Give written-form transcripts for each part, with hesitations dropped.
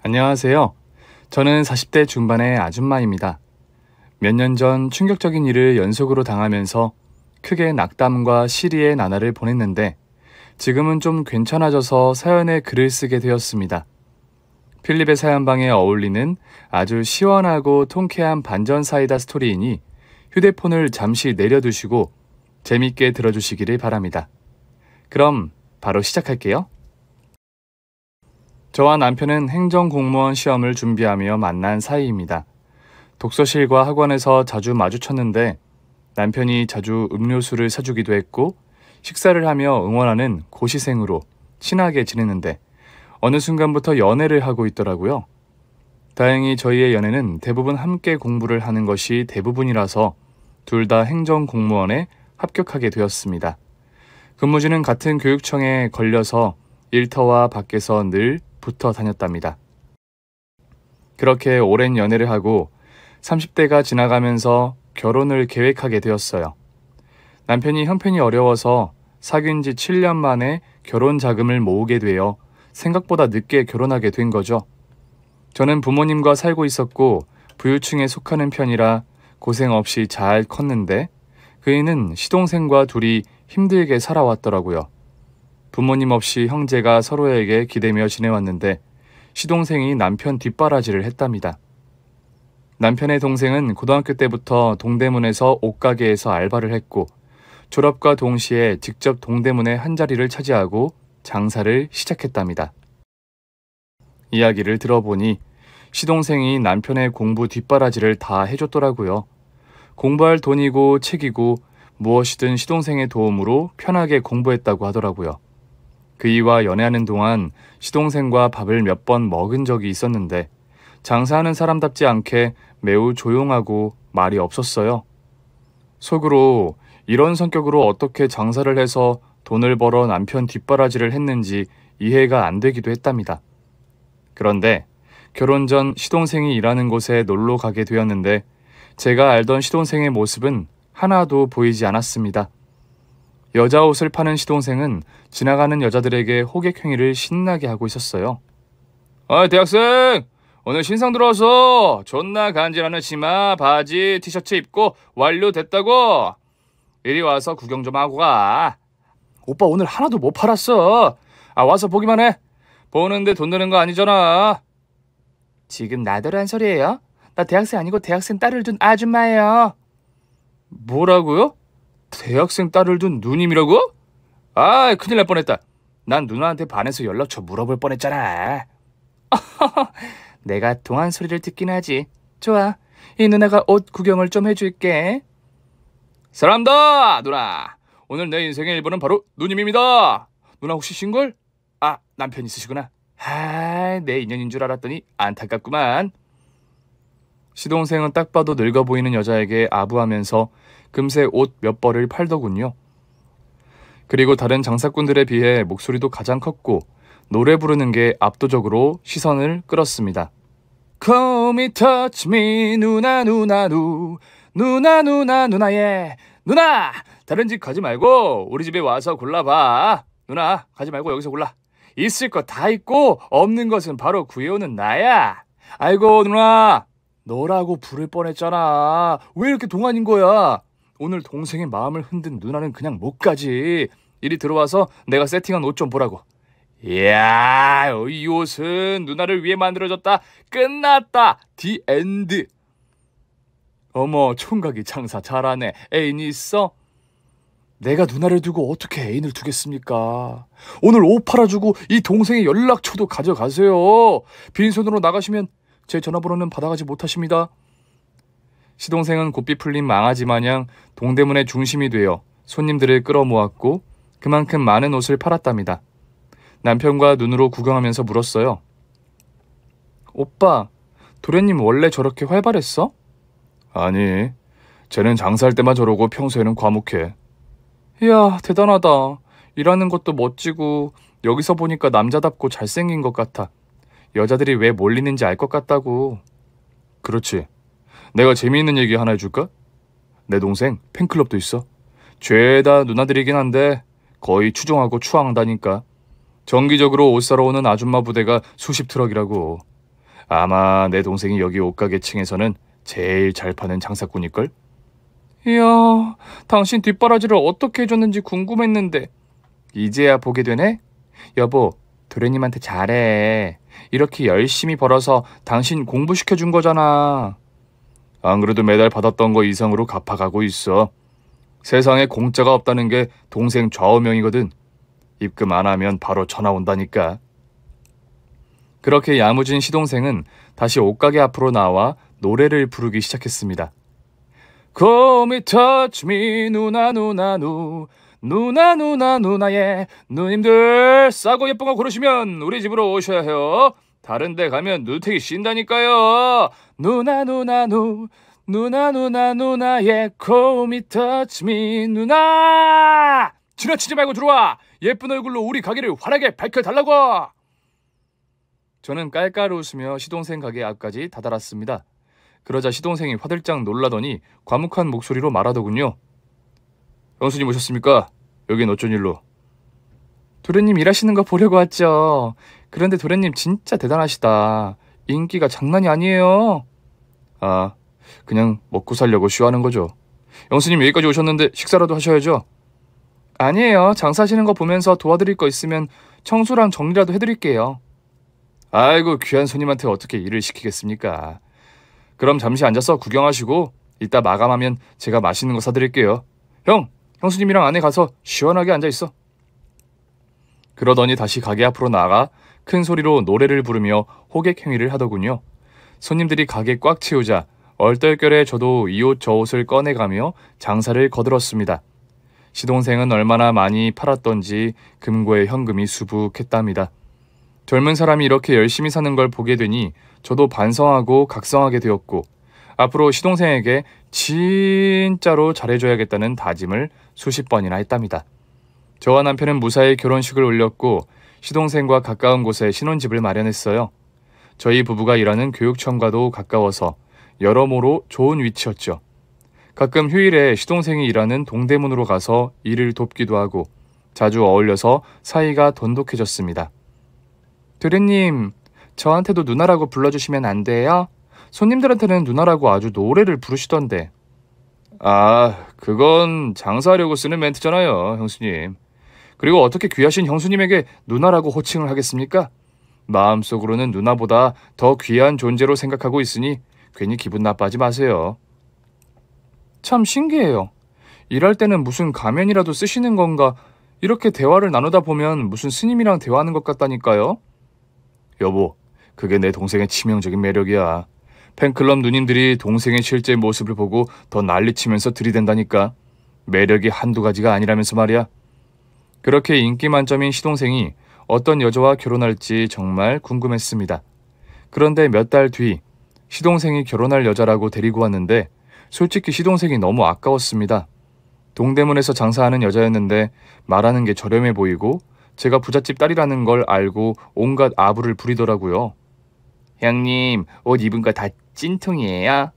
안녕하세요. 저는 40대 중반의 아줌마입니다. 몇 년 전 충격적인 일을 연속으로 당하면서 크게 낙담과 시리의 나날을 보냈는데 지금은 좀 괜찮아져서 사연에 글을 쓰게 되었습니다. 필립의 사연방에 어울리는 아주 시원하고 통쾌한 반전 사이다 스토리이니 휴대폰을 잠시 내려두시고 재밌게 들어주시기를 바랍니다. 그럼 바로 시작할게요. 저와 남편은 행정공무원 시험을 준비하며 만난 사이입니다. 독서실과 학원에서 자주 마주쳤는데 남편이 자주 음료수를 사주기도 했고 식사를 하며 응원하는 고시생으로 친하게 지내는데 어느 순간부터 연애를 하고 있더라고요. 다행히 저희의 연애는 대부분 함께 공부를 하는 것이 대부분이라서 둘 다 행정공무원에 합격하게 되었습니다. 근무지는 같은 교육청에 걸려서 일터와 밖에서 늘 붙어 다녔답니다. 그렇게 오랜 연애를 하고 30대가 지나가면서 결혼을 계획하게 되었어요. 남편이 형편이 어려워서 사귄 지 7년 만에 결혼 자금을 모으게 되어 생각보다 늦게 결혼하게 된 거죠. 저는 부모님과 살고 있었고 부유층에 속하는 편이라 고생 없이 잘 컸는데 그이는 시동생과 둘이 힘들게 살아왔더라고요. 부모님 없이 형제가 서로에게 기대며 지내왔는데 시동생이 남편 뒷바라지를 했답니다. 남편의 동생은 고등학교 때부터 동대문에서 옷가게에서 알바를 했고 졸업과 동시에 직접 동대문에 한 자리를 차지하고 장사를 시작했답니다. 이야기를 들어보니 시동생이 남편의 공부 뒷바라지를 다 해줬더라고요. 공부할 돈이고 책이고 무엇이든 시동생의 도움으로 편하게 공부했다고 하더라고요. 그이와 연애하는 동안 시동생과 밥을 몇 번 먹은 적이 있었는데 장사하는 사람답지 않게 매우 조용하고 말이 없었어요. 속으로 이런 성격으로 어떻게 장사를 해서 돈을 벌어 남편 뒷바라지를 했는지 이해가 안 되기도 했답니다. 그런데 결혼 전 시동생이 일하는 곳에 놀러 가게 되었는데 제가 알던 시동생의 모습은 하나도 보이지 않았습니다. 여자 옷을 파는 시동생은 지나가는 여자들에게 호객 행위를 신나게 하고 있었어요. 대학생! 오늘 신상 들어와서 존나 간지나는 치마, 바지, 티셔츠 입고 완료됐다고! 이리 와서 구경 좀 하고 가. 오빠 오늘 하나도 못 팔았어. 와서 보기만 해. 보는데 돈 드는 거 아니잖아. 지금 나더러 한 소리예요? 나 대학생 아니고 대학생 딸을 둔 아줌마예요. 뭐라고요? 대학생 딸을 둔 누님이라고? 큰일 날 뻔했다. 난 누나한테 반해서 연락처 물어볼 뻔했잖아. 내가 동안 소리를 듣긴 하지. 좋아, 이 누나가 옷 구경을 좀 해줄게. 사랑합니다 누나. 오늘 내 인생의 일부는 바로 누님입니다. 누나 혹시 싱글? 남편 있으시구나. 내 인연인 줄 알았더니 안타깝구만. 시동생은 딱 봐도 늙어 보이는 여자에게 아부하면서 금세 옷 몇 벌을 팔더군요. 그리고 다른 장사꾼들에 비해 목소리도 가장 컸고 노래 부르는 게 압도적으로 시선을 끌었습니다. Call me, touch me, 누나 누나 누 누나 누나 누나예. 누나! 다른 집 가지 말고 우리 집에 와서 골라봐. 누나 가지 말고 여기서 골라. 있을 거 다 있고 없는 것은 바로 구해오는 나야. 아이고 누나, 너라고 부를 뻔했잖아. 왜 이렇게 동안인 거야? 오늘 동생의 마음을 흔든 누나는 그냥 못 가지. 이리 들어와서 내가 세팅한 옷 좀 보라고. 이야, 이 옷은 누나를 위해 만들어졌다. 끝났다. 디 엔드. 어머, 총각이 장사 잘하네. 애인 있어? 내가 누나를 두고 어떻게 애인을 두겠습니까? 오늘 옷 팔아주고 이 동생의 연락처도 가져가세요. 빈손으로 나가시면 제 전화번호는 받아가지 못하십니다. 시동생은 고삐 풀린 망아지 마냥 동대문의 중심이 되어 손님들을 끌어모았고 그만큼 많은 옷을 팔았답니다. 남편과 눈으로 구경하면서 물었어요. 오빠, 도련님 원래 저렇게 활발했어? 아니, 쟤는 장사할 때만 저러고 평소에는 과묵해. 이야, 대단하다. 일하는 것도 멋지고 여기서 보니까 남자답고 잘생긴 것 같아. 여자들이 왜 몰리는지 알 것 같다고. 그렇지. 내가 재미있는 얘기 하나 해줄까? 내 동생 팬클럽도 있어. 죄다 누나들이긴 한데 거의 추종하고 추앙한다니까. 정기적으로 옷 사러 오는 아줌마 부대가 수십 트럭이라고. 아마 내 동생이 여기 옷가게 층에서는 제일 잘 파는 장사꾼일걸? 이야, 당신 뒷바라지를 어떻게 해줬는지 궁금했는데 이제야 보게 되네? 여보, 도련님한테 잘해. 이렇게 열심히 벌어서 당신 공부시켜준 거잖아. 안 그래도 매달 받았던 거 이상으로 갚아가고 있어. 세상에 공짜가 없다는 게 동생 좌우명이거든. 입금 안 하면 바로 전화 온다니까. 그렇게 야무진 시동생은 다시 옷가게 앞으로 나와 노래를 부르기 시작했습니다. Come and touch me, 누나 누나 누나 누나 누나의 누님들 싸고 예쁜 거 고르시면 우리 집으로 오셔야 해요. 다른 데 가면 누태기 쉰다니까요. 누나 누나 누나 누나 누나의 Come and touch me, 누나 지나치지 말고 들어와. 예쁜 얼굴로 우리 가게를 환하게 밝혀달라고. 저는 깔깔 웃으며 시동생 가게 앞까지 다다랐습니다. 그러자 시동생이 화들짝 놀라더니 과묵한 목소리로 말하더군요. 형수님 오셨습니까? 여긴 어쩐 일로? 도련님 일하시는 거 보려고 왔죠. 그런데 도련님 진짜 대단하시다. 인기가 장난이 아니에요. 아, 그냥 먹고 살려고 쉬하는 거죠. 형수님 여기까지 오셨는데 식사라도 하셔야죠. 아니에요. 장사하시는 거 보면서 도와드릴 거 있으면 청소랑 정리라도 해드릴게요. 아이고, 귀한 손님한테 어떻게 일을 시키겠습니까? 그럼 잠시 앉아서 구경하시고 이따 마감하면 제가 맛있는 거 사드릴게요. 형수님이랑 안에 가서 시원하게 앉아있어. 그러더니 다시 가게 앞으로 나가 큰 소리로 노래를 부르며 호객 행위를 하더군요. 손님들이 가게 꽉 채우자 얼떨결에 저도 이 옷 저 옷을 꺼내가며 장사를 거들었습니다. 시동생은 얼마나 많이 팔았던지 금고에 현금이 수북했답니다. 젊은 사람이 이렇게 열심히 사는 걸 보게 되니 저도 반성하고 각성하게 되었고 앞으로 시동생에게 진짜로 잘해줘야겠다는 다짐을 수십 번이나 했답니다. 저와 남편은 무사히 결혼식을 올렸고 시동생과 가까운 곳에 신혼집을 마련했어요. 저희 부부가 일하는 교육청과도 가까워서 여러모로 좋은 위치였죠. 가끔 휴일에 시동생이 일하는 동대문으로 가서 일을 돕기도 하고 자주 어울려서 사이가 돈독해졌습니다. 도련님, 저한테도 누나라고 불러주시면 안 돼요? 손님들한테는 누나라고 아주 노래를 부르시던데. 아, 그건 장사하려고 쓰는 멘트잖아요, 형수님. 그리고 어떻게 귀하신 형수님에게 누나라고 호칭을 하겠습니까? 마음속으로는 누나보다 더 귀한 존재로 생각하고 있으니 괜히 기분 나빠하지 마세요. 참 신기해요. 일할 때는 무슨 가면이라도 쓰시는 건가 이렇게 대화를 나누다 보면 무슨 스님이랑 대화하는 것 같다니까요. 여보, 그게 내 동생의 치명적인 매력이야. 팬클럽 누님들이 동생의 실제 모습을 보고 더 난리치면서 들이댄다니까. 매력이 한두 가지가 아니라면서 말이야. 그렇게 인기 만점인 시동생이 어떤 여자와 결혼할지 정말 궁금했습니다. 그런데 몇 달 뒤 시동생이 결혼할 여자라고 데리고 왔는데 솔직히 시동생이 너무 아까웠습니다. 동대문에서 장사하는 여자였는데 말하는 게 저렴해 보이고 제가 부잣집 딸이라는 걸 알고 온갖 아부를 부리더라고요. 형님, 옷 입은 거 다 찐통이에요?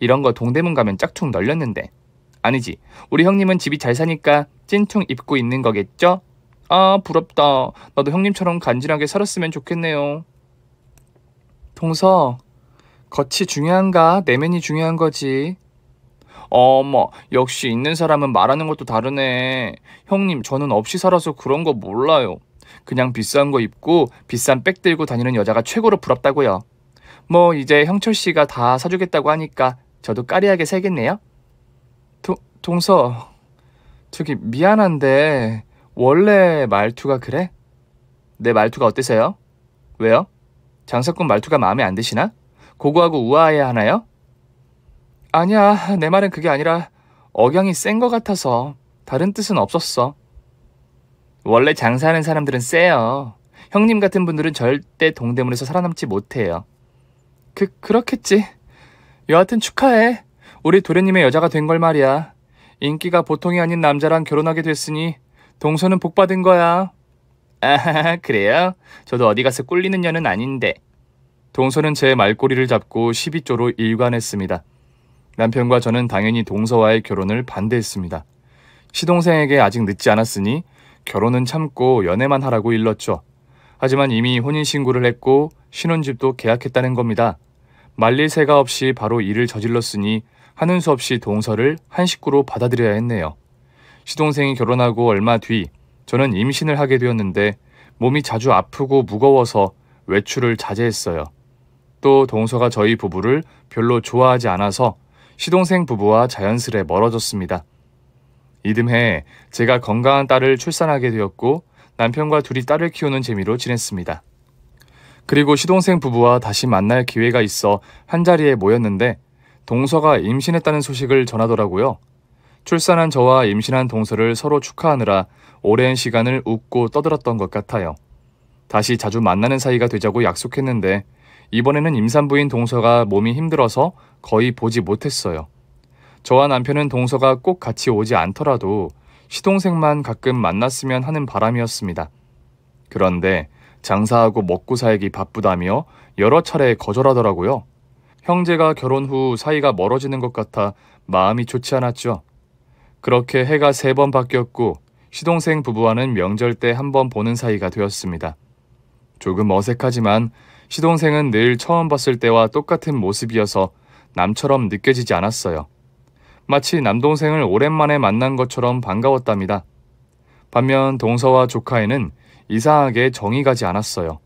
이런 거 동대문 가면 짝퉁 널렸는데. 아니지, 우리 형님은 집이 잘 사니까 찐통 입고 있는 거겠죠? 아, 부럽다. 나도 형님처럼 간지나게 살았으면 좋겠네요. 동서, 겉이 중요한가 내면이 중요한 거지. 어머, 역시 있는 사람은 말하는 것도 다르네. 형님, 저는 없이 살아서 그런 거 몰라요. 그냥 비싼 거 입고 비싼 백 들고 다니는 여자가 최고로 부럽다고요. 뭐 이제 형철 씨가 다 사주겠다고 하니까 저도 까리하게 살겠네요. 동서, 저기 미안한데 원래 말투가 그래? 내 말투가 어때서요? 왜요? 장사꾼 말투가 마음에 안 드시나? 고고하고 우아해야 하나요? 아니야, 내 말은 그게 아니라 억양이 센 것 같아서. 다른 뜻은 없었어. 원래 장사하는 사람들은 세요. 형님 같은 분들은 절대 동대문에서 살아남지 못해요. 그렇겠지. 여하튼 축하해. 우리 도련님의 여자가 된 걸 말이야. 인기가 보통이 아닌 남자랑 결혼하게 됐으니 동서는 복 받은 거야. 아, 그래요? 저도 어디 가서 꿀리는 년은 아닌데. 동서는 제 말꼬리를 잡고 12조로 일관했습니다. 남편과 저는 당연히 동서와의 결혼을 반대했습니다. 시동생에게 아직 늦지 않았으니 결혼은 참고 연애만 하라고 일렀죠. 하지만 이미 혼인신고를 했고 신혼집도 계약했다는 겁니다. 말릴 새가 없이 바로 일을 저질렀으니 하는 수 없이 동서를 한 식구로 받아들여야 했네요. 시동생이 결혼하고 얼마 뒤 저는 임신을 하게 되었는데 몸이 자주 아프고 무거워서 외출을 자제했어요. 또 동서가 저희 부부를 별로 좋아하지 않아서 시동생 부부와 자연스레 멀어졌습니다. 이듬해 제가 건강한 딸을 출산하게 되었고 남편과 둘이 딸을 키우는 재미로 지냈습니다. 그리고 시동생 부부와 다시 만날 기회가 있어 한자리에 모였는데 동서가 임신했다는 소식을 전하더라고요. 출산한 저와 임신한 동서를 서로 축하하느라 오랜 시간을 웃고 떠들었던 것 같아요. 다시 자주 만나는 사이가 되자고 약속했는데 이번에는 임산부인 동서가 몸이 힘들어서 거의 보지 못했어요. 저와 남편은 동서가 꼭 같이 오지 않더라도 시동생만 가끔 만났으면 하는 바람이었습니다. 그런데 장사하고 먹고 살기 바쁘다며 여러 차례 거절하더라고요. 형제가 결혼 후 사이가 멀어지는 것 같아 마음이 좋지 않았죠. 그렇게 해가 3번 바뀌었고 시동생 부부와는 명절 때 한 번 보는 사이가 되었습니다. 조금 어색하지만 시동생은 늘 처음 봤을 때와 똑같은 모습이어서 남처럼 느껴지지 않았어요. 마치 남동생을 오랜만에 만난 것처럼 반가웠답니다. 반면 동서와 조카애는 이상하게 정이 가지 않았어요.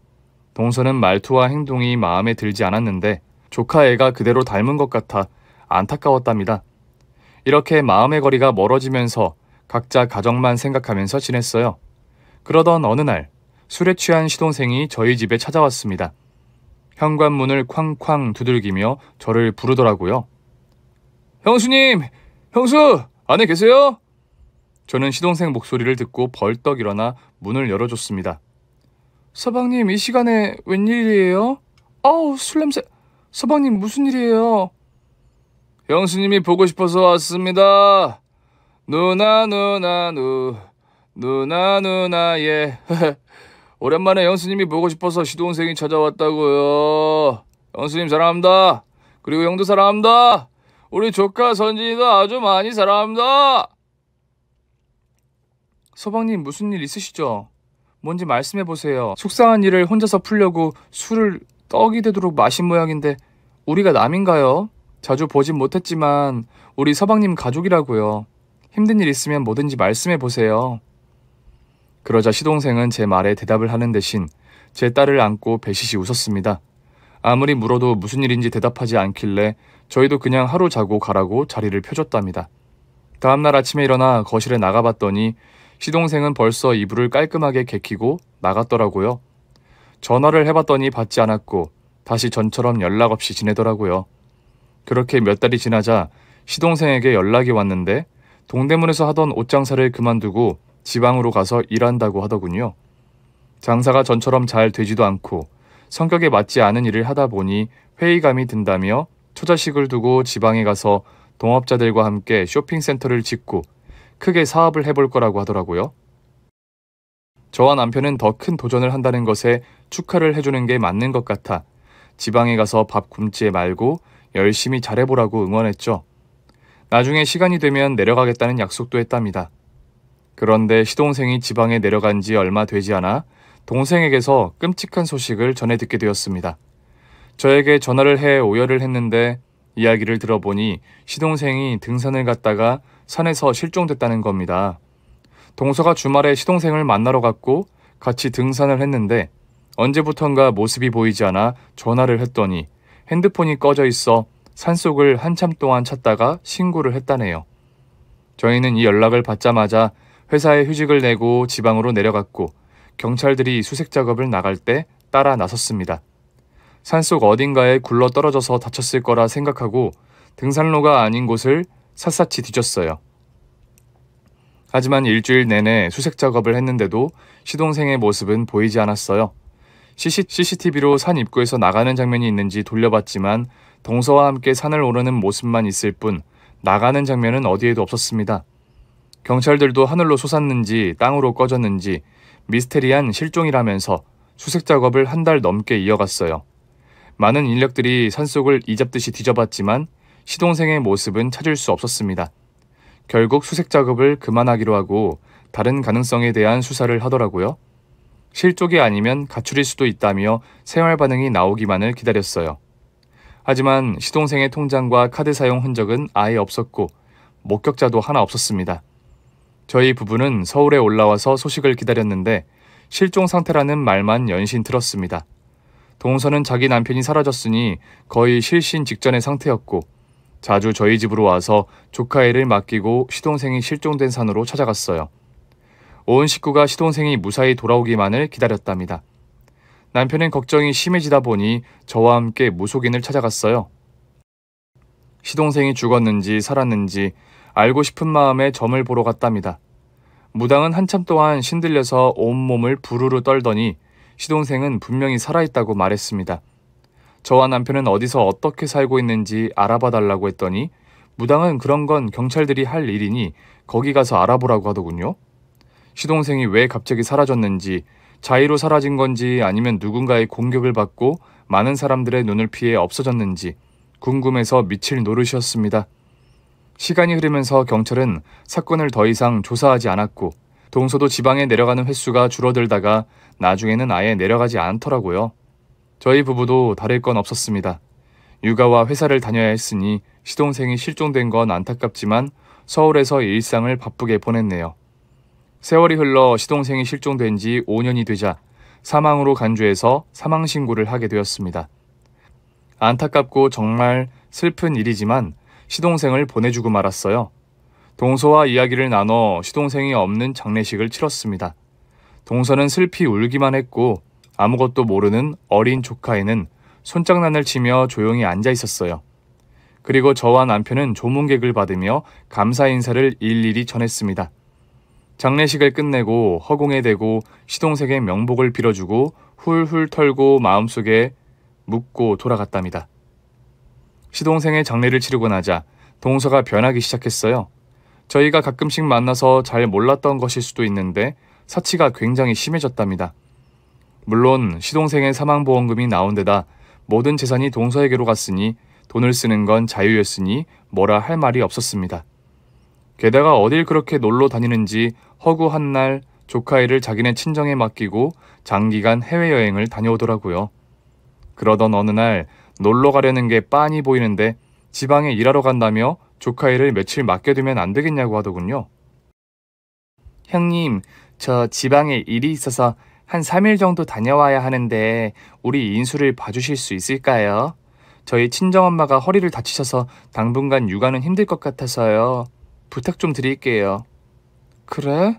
동서는 말투와 행동이 마음에 들지 않았는데 조카애가 그대로 닮은 것 같아 안타까웠답니다. 이렇게 마음의 거리가 멀어지면서 각자 가정만 생각하면서 지냈어요. 그러던 어느 날 술에 취한 시동생이 저희 집에 찾아왔습니다. 현관문을 쾅쾅 두들기며 저를 부르더라고요. 형수님! 형수! 안에 계세요? 저는 시동생 목소리를 듣고 벌떡 일어나 문을 열어줬습니다. 서방님, 이 시간에 웬일이에요? 아우, 술 냄새. 서방님, 무슨 일이에요? 형수님이 보고 싶어서 왔습니다. 누나 예. 오랜만에 형수님이 보고 싶어서 시동생이 찾아왔다고요. 형수님 사랑합니다. 그리고 형도 사랑합니다. 우리 조카 선진이도 아주 많이 사랑합니다. 서방님, 무슨 일 있으시죠? 뭔지 말씀해보세요. 속상한 일을 혼자서 풀려고 술을 떡이 되도록 마신 모양인데 우리가 남인가요? 자주 보진 못했지만 우리 서방님 가족이라고요. 힘든 일 있으면 뭐든지 말씀해보세요. 그러자 시동생은 제 말에 대답을 하는 대신 제 딸을 안고 배시시 웃었습니다. 아무리 물어도 무슨 일인지 대답하지 않길래 저희도 그냥 하루 자고 가라고 자리를 펴줬답니다. 다음날 아침에 일어나 거실에 나가봤더니 시동생은 벌써 이불을 깔끔하게 개키고 나갔더라고요. 전화를 해봤더니 받지 않았고 다시 전처럼 연락 없이 지내더라고요. 그렇게 몇 달이 지나자 시동생에게 연락이 왔는데 동대문에서 하던 옷장사를 그만두고 지방으로 가서 일한다고 하더군요. 장사가 전처럼 잘 되지도 않고 성격에 맞지 않은 일을 하다 보니 회의감이 든다며 처자식을 두고 지방에 가서 동업자들과 함께 쇼핑센터를 짓고 크게 사업을 해볼 거라고 하더라고요. 저와 남편은 더 큰 도전을 한다는 것에 축하를 해주는 게 맞는 것 같아 지방에 가서 밥 굶지 말고 열심히 잘해보라고 응원했죠. 나중에 시간이 되면 내려가겠다는 약속도 했답니다. 그런데 시동생이 지방에 내려간 지 얼마 되지 않아 동생에게서 끔찍한 소식을 전해 듣게 되었습니다. 저에게 전화를 해 오열을 했는데 이야기를 들어보니 시동생이 등산을 갔다가 산에서 실종됐다는 겁니다. 동서가 주말에 시동생을 만나러 갔고 같이 등산을 했는데 언제부턴가 모습이 보이지 않아 전화를 했더니 핸드폰이 꺼져 있어 산속을 한참 동안 찾다가 신고를 했다네요. 저희는 이 연락을 받자마자 회사에 휴직을 내고 지방으로 내려갔고 경찰들이 수색 작업을 나갈 때 따라 나섰습니다. 산속 어딘가에 굴러 떨어져서 다쳤을 거라 생각하고 등산로가 아닌 곳을 샅샅이 뒤졌어요. 하지만 일주일 내내 수색 작업을 했는데도 시동생의 모습은 보이지 않았어요. CCTV로 산 입구에서 나가는 장면이 있는지 돌려봤지만 동서와 함께 산을 오르는 모습만 있을 뿐 나가는 장면은 어디에도 없었습니다. 경찰들도 하늘로 솟았는지 땅으로 꺼졌는지 미스테리한 실종이라면서 수색 작업을 한 달 넘게 이어갔어요. 많은 인력들이 산속을 이잡듯이 뒤져봤지만 시동생의 모습은 찾을 수 없었습니다. 결국 수색 작업을 그만하기로 하고 다른 가능성에 대한 수사를 하더라고요. 실족이 아니면 가출일 수도 있다며 생활 반응이 나오기만을 기다렸어요. 하지만 시동생의 통장과 카드 사용 흔적은 아예 없었고 목격자도 하나 없었습니다. 저희 부부는 서울에 올라와서 소식을 기다렸는데 실종 상태라는 말만 연신 들었습니다. 동서는 자기 남편이 사라졌으니 거의 실신 직전의 상태였고 자주 저희 집으로 와서 조카 애를 맡기고 시동생이 실종된 산으로 찾아갔어요. 온 식구가 시동생이 무사히 돌아오기만을 기다렸답니다. 남편은 걱정이 심해지다 보니 저와 함께 무속인을 찾아갔어요. 시동생이 죽었는지 살았는지 알고 싶은 마음에 점을 보러 갔답니다. 무당은 한참 동안 신들려서 온몸을 부르르 떨더니 시동생은 분명히 살아있다고 말했습니다. 저와 남편은 어디서 어떻게 살고 있는지 알아봐 달라고 했더니 무당은 그런 건 경찰들이 할 일이니 거기 가서 알아보라고 하더군요. 시동생이 왜 갑자기 사라졌는지, 자의로 사라진 건지 아니면 누군가의 공격을 받고 많은 사람들의 눈을 피해 없어졌는지 궁금해서 미칠 노릇이었습니다. 시간이 흐르면서 경찰은 사건을 더 이상 조사하지 않았고 동서도 지방에 내려가는 횟수가 줄어들다가 나중에는 아예 내려가지 않더라고요. 저희 부부도 다를 건 없었습니다. 육아와 회사를 다녀야 했으니 시동생이 실종된 건 안타깝지만 서울에서 일상을 바쁘게 보냈네요. 세월이 흘러 시동생이 실종된 지 5년이 되자 사망으로 간주해서 사망신고를 하게 되었습니다. 안타깝고 정말 슬픈 일이지만 시동생을 보내주고 말았어요. 동서와 이야기를 나눠 시동생이 없는 장례식을 치렀습니다. 동서는 슬피 울기만 했고 아무것도 모르는 어린 조카애는 손장난을 치며 조용히 앉아 있었어요. 그리고 저와 남편은 조문객을 받으며 감사 인사를 일일이 전했습니다. 장례식을 끝내고 허공에 대고 시동생의 명복을 빌어주고 훌훌 털고 마음속에 묻고 돌아갔답니다. 시동생의 장례를 치르고 나자 동서가 변하기 시작했어요. 저희가 가끔씩 만나서 잘 몰랐던 것일 수도 있는데 사치가 굉장히 심해졌답니다. 물론 시동생의 사망보험금이 나온 데다 모든 재산이 동서에게로 갔으니 돈을 쓰는 건 자유였으니 뭐라 할 말이 없었습니다. 게다가 어딜 그렇게 놀러 다니는지 허구한 날 조카애를 자기네 친정에 맡기고 장기간 해외여행을 다녀오더라고요. 그러던 어느 날 놀러 가려는 게 빤히 보이는데 지방에 일하러 간다며 조카애를 며칠 맡겨두면 안 되겠냐고 하더군요. 형님, 저 지방에 일이 있어서 한 3일 정도 다녀와야 하는데 우리 인수를 봐주실 수 있을까요? 저희 친정엄마가 허리를 다치셔서 당분간 육아는 힘들 것 같아서요. 부탁 좀 드릴게요. 그래?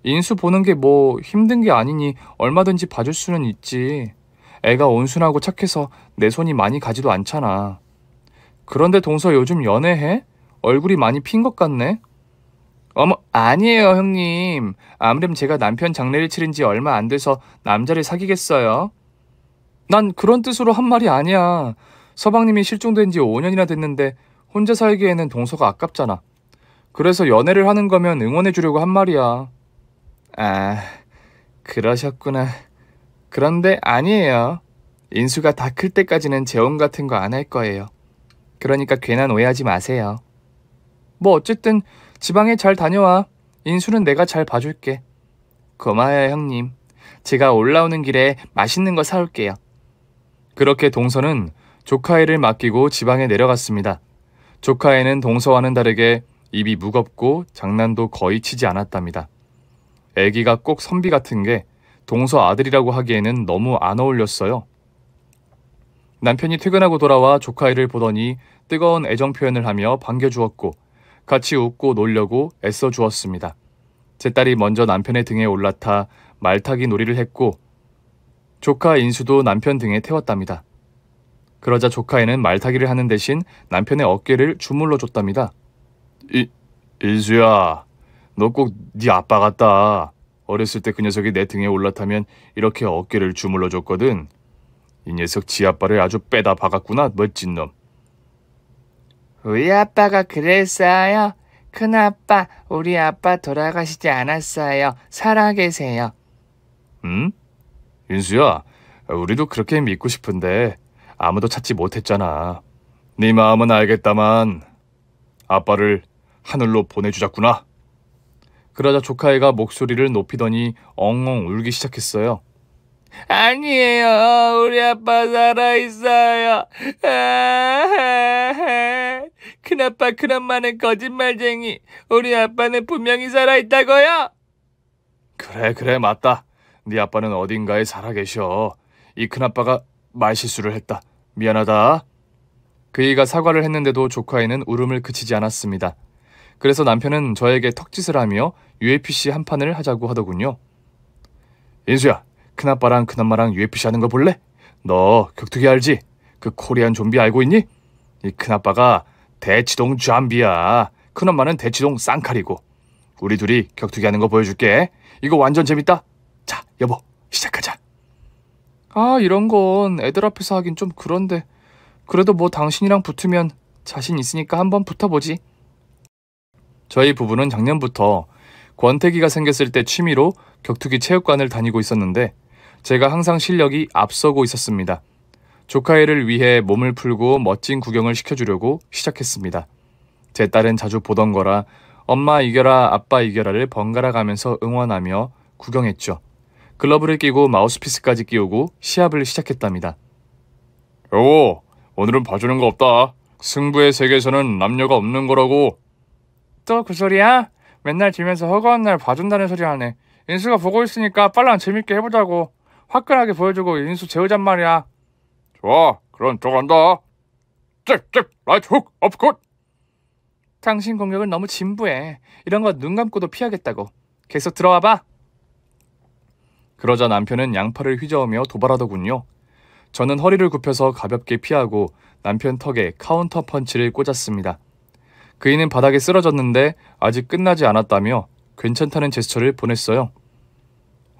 인수 보는 게 뭐 힘든 게 아니니 얼마든지 봐줄 수는 있지. 애가 온순하고 착해서 내 손이 많이 가지도 않잖아. 그런데 동서 요즘 연애해? 얼굴이 많이 핀 것 같네? 어머, 아니에요, 형님. 아무렴 제가 남편 장례를 치른 지 얼마 안 돼서 남자를 사귀겠어요? 난 그런 뜻으로 한 말이 아니야. 서방님이 실종된 지 5년이나 됐는데 혼자 살기에는 동서가 아깝잖아. 그래서 연애를 하는 거면 응원해 주려고 한 말이야. 아, 그러셨구나. 그런데 아니에요. 인수가 다 클 때까지는 재혼 같은 거 안 할 거예요. 그러니까 괜한 오해하지 마세요. 뭐 어쨌든 지방에 잘 다녀와. 인수는 내가 잘 봐줄게. 고마워요, 형님. 제가 올라오는 길에 맛있는 거 사올게요. 그렇게 동서는 조카애를 맡기고 지방에 내려갔습니다. 조카애는 동서와는 다르게 입이 무겁고 장난도 거의 치지 않았답니다. 애기가 꼭 선비 같은 게 동서 아들이라고 하기에는 너무 안 어울렸어요. 남편이 퇴근하고 돌아와 조카애를 보더니 뜨거운 애정 표현을 하며 반겨주었고 같이 웃고 놀려고 애써주었습니다. 제 딸이 먼저 남편의 등에 올라타 말타기 놀이를 했고 조카 인수도 남편 등에 태웠답니다. 그러자 조카애는 말타기를 하는 대신 남편의 어깨를 주물러 줬답니다. 인수야, 너 꼭 네 아빠 같다. 어렸을 때 그 녀석이 내 등에 올라타면 이렇게 어깨를 주물러 줬거든. 이 녀석 지 아빠를 아주 빼다 박았구나, 멋진 놈. 우리 아빠가 그랬어요? 큰아빠, 우리 아빠 돌아가시지 않았어요. 살아계세요. 응? 인수야, 우리도 그렇게 믿고 싶은데 아무도 찾지 못했잖아. 네 마음은 알겠다만 아빠를 하늘로 보내주자꾸나. 그러자 조카애가 목소리를 높이더니 엉엉 울기 시작했어요. 아니에요. 우리 아빠 살아있어요. 큰아빠 큰엄마는 거짓말쟁이. 우리 아빠는 분명히 살아있다고요. 그래 맞다. 네 아빠는 어딘가에 살아계셔. 이 큰아빠가 말실수를 했다. 미안하다. 그이가 사과를 했는데도 조카애는 울음을 그치지 않았습니다. 그래서 남편은 저에게 턱짓을 하며 UFC 한 판을 하자고 하더군요. 인수야, 큰아빠랑 큰엄마랑 UFC 하는 거 볼래? 너 격투기 알지? 그 코리안 좀비 알고 있니? 이 큰아빠가 대치동 잠비야. 큰엄마는 대치동 쌍칼이고. 우리 둘이 격투기 하는 거 보여줄게. 이거 완전 재밌다. 자, 여보, 시작하자. 아, 이런 건 애들 앞에서 하긴 좀 그런데. 그래도 뭐 당신이랑 붙으면 자신 있으니까 한번 붙어보지. 저희 부부는 작년부터 권태기가 생겼을 때 취미로 격투기 체육관을 다니고 있었는데 제가 항상 실력이 앞서고 있었습니다. 조카애를 위해 몸을 풀고 멋진 구경을 시켜주려고 시작했습니다. 제 딸은 자주 보던 거라 엄마 이겨라 아빠 이겨라를 번갈아 가면서 응원하며 구경했죠. 글러브를 끼고 마우스피스까지 끼우고 시합을 시작했답니다. 여보, 오늘은 봐주는 거 없다. 승부의 세계에서는 남녀가 없는 거라고. 또 그 소리야? 맨날 지면서 허구한 날 봐준다는 소리 하네. 인수가 보고 있으니까 빨랑 재밌게 해보자고. 화끈하게 보여주고 인수 재우잔 말이야. 좋아, 그럼 들어간다. 잽, 라이트 훅, 업컷. 당신 공격은 너무 진부해. 이런 거 눈 감고도 피하겠다고. 계속 들어와봐. 그러자 남편은 양팔을 휘저으며 도발하더군요. 저는 허리를 굽혀서 가볍게 피하고 남편 턱에 카운터 펀치를 꽂았습니다. 그이는 바닥에 쓰러졌는데 아직 끝나지 않았다며 괜찮다는 제스처를 보냈어요.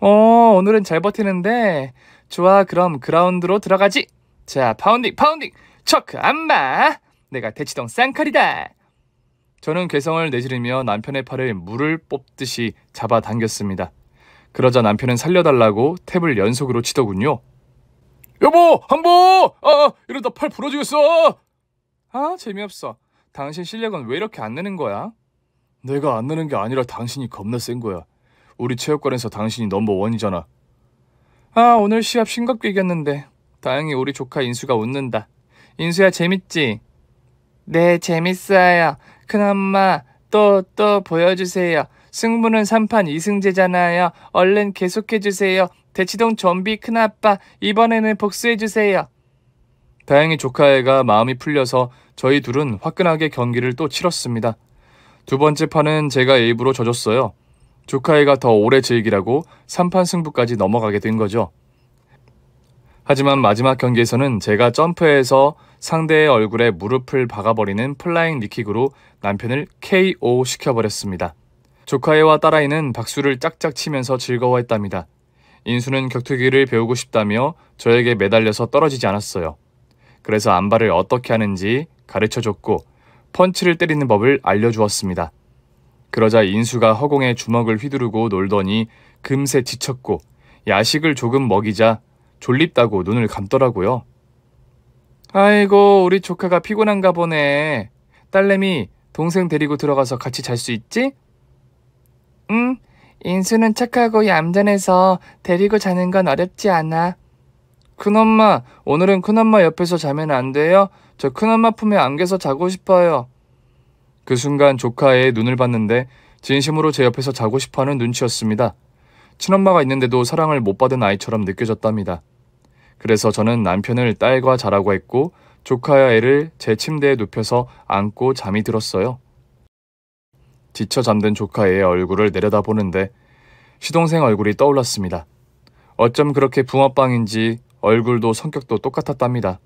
오늘은 잘 버티는데. 좋아, 그럼 그라운드로 들어가지. 자, 파운딩, 척, 안마. 내가 대치동 쌍칼이다. 저는 괴성을 내지르며 남편의 팔을 물을 뽑듯이 잡아당겼습니다. 그러자 남편은 살려달라고 탭을 연속으로 치더군요. 여보, 한번! 이러다 팔 부러지겠어! 아, 재미없어. 당신 실력은 왜 이렇게 안 느는 거야? 내가 안 느는 게 아니라 당신이 겁나 센 거야. 우리 체육관에서 당신이 넘버원이잖아. 아, 오늘 시합 싱겁게 이겼는데. 다행히 우리 조카 인수가 웃는다. 인수야, 재밌지? 네, 재밌어요. 큰엄마, 또 보여주세요. 승부는 3판 2승제잖아요. 얼른 계속해주세요. 대치동 좀비 큰아빠, 이번에는 복수해주세요. 다행히 조카애가 마음이 풀려서 저희 둘은 화끈하게 경기를 또 치렀습니다. 두 번째 판은 제가 일부러 져줬어요. 조카애가 더 오래 즐기라고 3판 승부까지 넘어가게 된 거죠. 하지만 마지막 경기에서는 제가 점프해서 상대의 얼굴에 무릎을 박아버리는 플라잉 니킥으로 남편을 KO 시켜버렸습니다. 조카애와 딸아이는 박수를 짝짝 치면서 즐거워했답니다. 인수는 격투기를 배우고 싶다며 저에게 매달려서 떨어지지 않았어요. 그래서 안발을 어떻게 하는지 가르쳐줬고 펀치를 때리는 법을 알려주었습니다. 그러자 인수가 허공에 주먹을 휘두르고 놀더니 금세 지쳤고 야식을 조금 먹이자 졸립다고 눈을 감더라고요. 아이고, 우리 조카가 피곤한가 보네. 딸내미, 동생 데리고 들어가서 같이 잘 수 있지? 응, 인수는 착하고 얌전해서 데리고 자는 건 어렵지 않아. 큰엄마, 오늘은 큰엄마 옆에서 자면 안 돼요? 저 큰엄마 품에 안겨서 자고 싶어요. 그 순간 조카의 눈을 봤는데 진심으로 제 옆에서 자고 싶어하는 눈치였습니다. 친엄마가 있는데도 사랑을 못 받은 아이처럼 느껴졌답니다. 그래서 저는 남편을 딸과 자라고 했고 조카와 애를 제 침대에 눕혀서 안고 잠이 들었어요. 지쳐 잠든 조카의 얼굴을 내려다보는데 시동생 얼굴이 떠올랐습니다. 어쩜 그렇게 붕어빵인지 얼굴도 성격도 똑같았답니다.